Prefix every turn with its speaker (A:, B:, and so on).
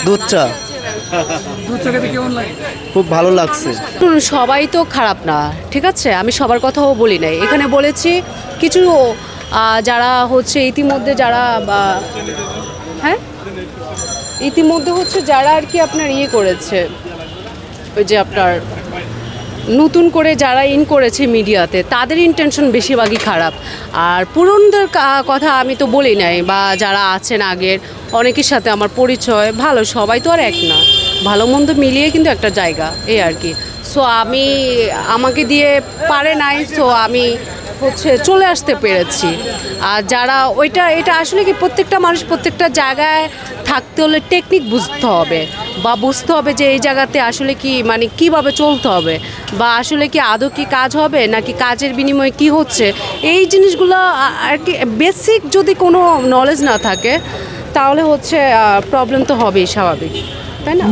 A: দুধ চা
B: দুধ চা খেতে কেমন লাগে?
A: খুব ভালো লাগছে।
C: সবাই তো খারাপ না, ঠিক আছে, আমি সবার কথাও বলি নাই, এখানে বলেছি কিছু যারা হচ্ছে ইতিমধ্যে যারা হ্যাঁ ইতিমধ্যে হচ্ছে যারা আর কি আপনার ইয়ে করেছে, ওই যে আপনার নতুন করে যারা করেছে মিডিয়াতে, তাদের ইন্টেনশন বেশিরভাগই খারাপ। আর পুরনদের কথা আমি তো বলি নাই, বা যারা আছেন আগের অনেকের সাথে আমার পরিচয় ভালো, সবাই তো আর এক না, ভালো মন্দ মিলিয়ে কিন্তু একটা জায়গা, এই আর কি। সো আমাকে দিয়ে পারে নাই, সো আমি হচ্ছে চলে আসতে পেরেছি। আর যারা এটা আসলে কি, প্রত্যেকটা মানুষ প্রত্যেকটা জায়গায় থাকতে হলে টেকনিক বুঝতে হবে, বা বুঝতে হবে যে এই জায়গাতে আসলে কি মানে কিভাবে চলতে হবে, বা আসলে কি আদৌ কি কাজ হবে নাকি কাজের বিনিময়ে কি হচ্ছে, এই জিনিসগুলো আর কি বেসিক যদি কোনো নলেজ না থাকে তাহলে হচ্ছে প্রবলেম তো হবেই, স্বাভাবিক, তাই না?